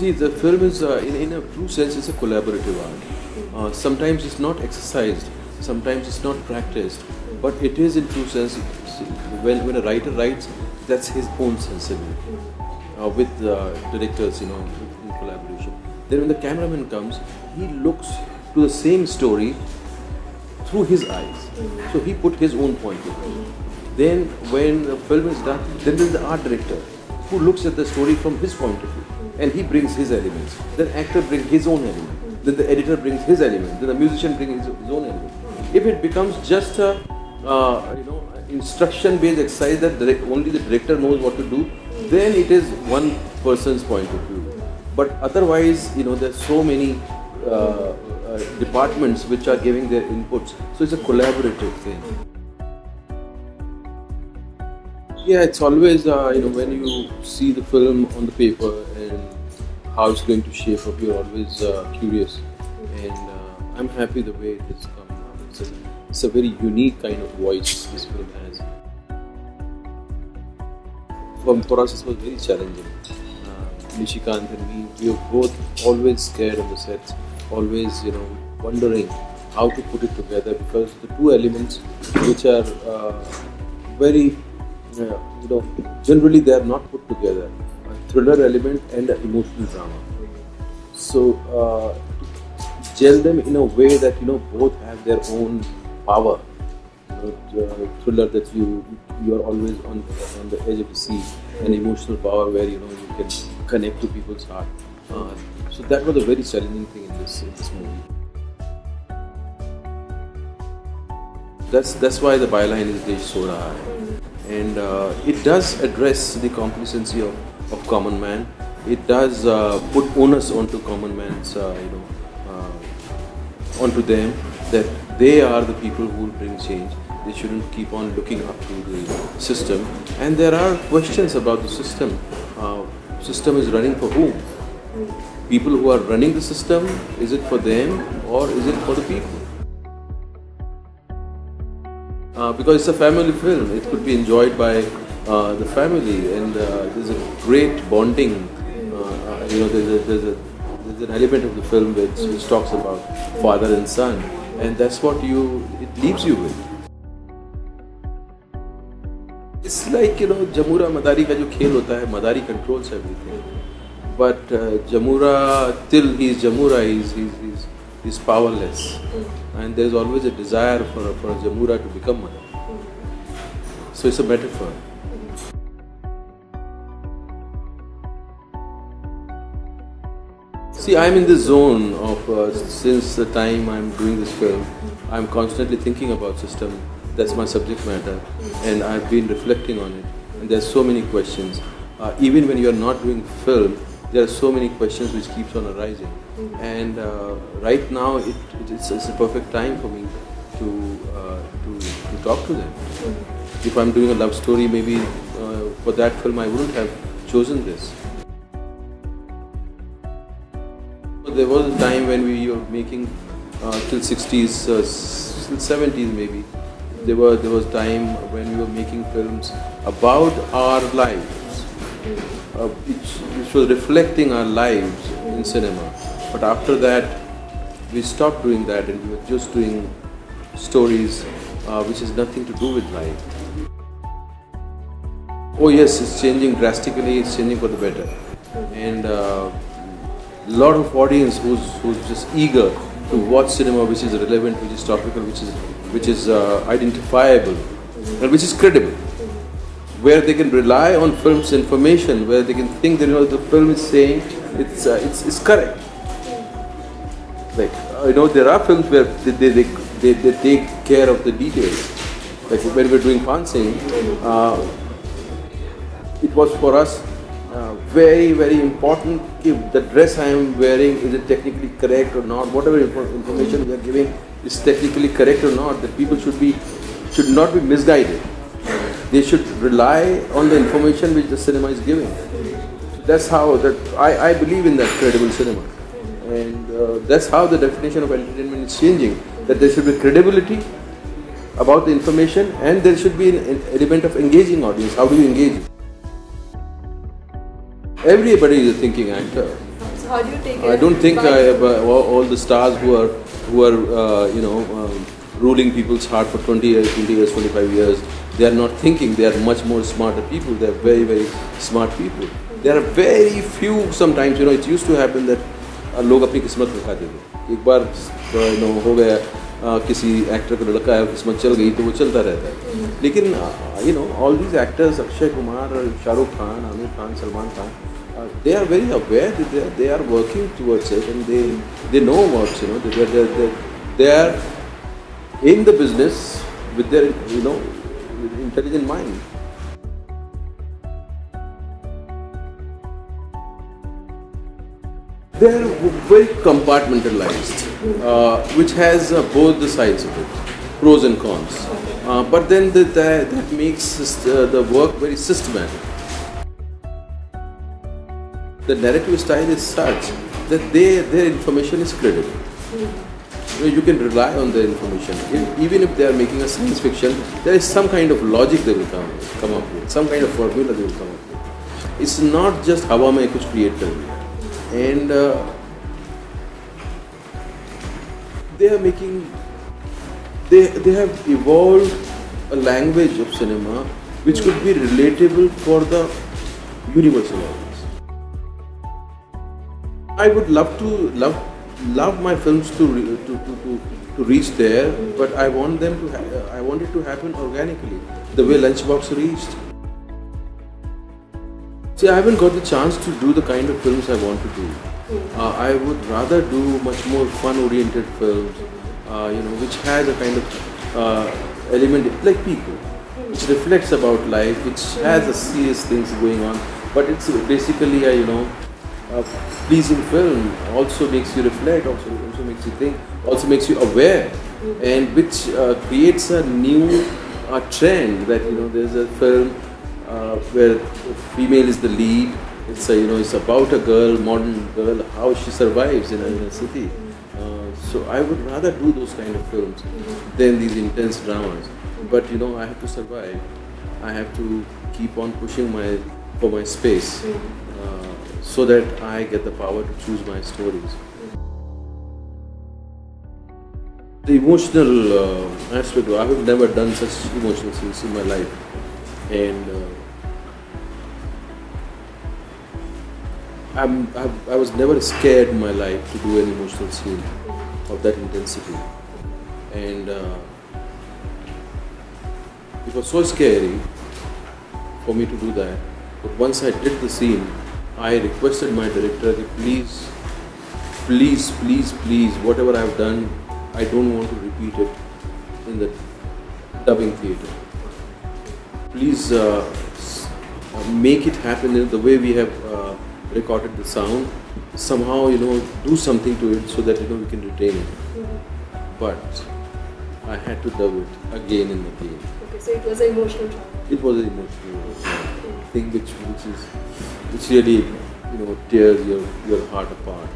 See, the film is, in a true sense, it's a collaborative art. Sometimes it's not exercised, sometimes it's not practiced, but it is in true sense, when a writer writes, that's his own sensibility. With directors, in collaboration. Then when the cameraman comes, he looks to the same story through his eyes. So he put his own point of view. Then when the film is done, then there's the art director who looks at the story from his point of view and he brings his elements. Then actor brings his own element. Then the editor brings his element. Then the musician brings his own element. If it becomes just a instruction-based exercise that only the director knows what to do, then it is one person's point of view. But otherwise, there's so many departments which are giving their inputs. So it's a collaborative thing. Yeah, it's always, when you see the film on the paper and how it's going to shape up, you're always curious. And I'm happy the way it has come out. It's a very unique kind of voice this film has. For us, it was very challenging. Nishikant and me, we were both always scared on the sets, always, wondering how to put it together, because the two elements which are very, generally they are not put together, a thriller element and an emotional drama. So, gel them in a way that, both have their own power. Thriller that you are always on the edge of the seat, and emotional power where you can connect to people's heart. So that was a very challenging thing in this movie. That's why the byline is Desh So Raha Hai. And it does address the complacency of common man. It does put onus onto common man's, onto them, that they are the people who will bring change. They shouldn't keep on looking up to the system. And there are questions about the system. System is running for whom? People who are running the system, is it for them or is it for the people? Because it's a family film, it could be enjoyed by the family, and there's a great bonding. There's an element of the film which talks about father and son, and that's what it leaves you with. It's like, Jamura Madaari का जो खेल होता है, Madaari controls everything. But Jamura, till he's Jamura, he's powerless. And there's always a desire for a Jamura to become Madaari. So it's a metaphor. See, I'm in this zone of, since the time I'm doing this film, I'm constantly thinking about system. That's my subject matter, and I've been reflecting on it. And there's so many questions. Even when you're not doing film, there are so many questions which keeps on arising. And right now, it's a perfect time for me to talk to them. If I'm doing a love story, maybe for that film I wouldn't have chosen this. There was a time when we were making till 60s, till 70s maybe. There was time when we were making films about our lives, which was reflecting our lives in cinema. But after that, we stopped doing that, and we were just doing stories which has nothing to do with life. Oh yes, it's changing drastically. It's changing for the better, and lot of audience who's just eager to watch cinema which is relevant, which is topical, which is identifiable, and which is credible, where they can rely on film's information, where they can think that the film is saying it's correct. Like there are films where they take care of the details. Like when we're doing Pansing, it was for us very, very important if the dress I am wearing, is it technically correct or not, whatever information we are giving is technically correct or not, that people should not be misguided. They should rely on the information which the cinema is giving. That's how I believe in that credible cinema. And that's how the definition of entertainment is changing, that there should be credibility about the information, and there should be an element of engaging audience. How do you engage? Everybody is a thinking actor. how do you take it? I don't think all the stars who are ruling people's heart for 20 years, 25 years, they are not thinking. They are much more smarter people. They are very, very smart people. There are very few. Sometimes, it used to happen that लोग अपनी किस्मत दिखाते थे. एक बार हो गया किसी actor का लड़का है, किस्मत चल गई तो वो चलता रहता है. लेकिन all these actors, Akshay Kumar, Shah Rukh Khan, Amir Khan, Salman Khan, they are very aware that they are working towards it, and they know what they are in the business with their intelligent mind. They are very compartmentalized, which has both the sides of it, pros and cons. But then that makes the work very systematic. The narrative style is such that their information is credible. You can rely on their information. Even if they are making a science fiction, there is some kind of logic they will come up with, some kind of formula they will come up with. It's not just hawa mein kuch create kar diya. And they are making, they have evolved a language of cinema which could be relatable for the universal audience. I would love my films to reach there, but I want them to I want it to happen organically, the way Lunchbox reached. See, I haven't got the chance to do the kind of films I want to do. I would rather do much more fun-oriented films, which has a kind of element like People, which reflects about life, which has a serious things going on, but it's basically a pleasing film. Also makes you reflect, also makes you think, also makes you aware, and which creates a new trend that there's a film where the female is the lead. It's about a girl, modern girl, how she survives in a city. So I would rather do those kind of films than these intense dramas. But I have to survive. I have to keep on pushing for my space, so that I get the power to choose my stories. The emotional aspect, I have never done such emotional scenes in my life, and I was never scared in my life to do an emotional scene of that intensity, and it was so scary for me to do that. But once I did the scene, I requested my director, please, whatever I've done, I don't want to repeat it in the dubbing theatre. Please make it happen in the way we have recorded the sound. Somehow, do something to it so that we can retain it. But I had to dub it again and again. Okay, so it was an emotional trauma. It was an emotional thing which really tears your heart apart.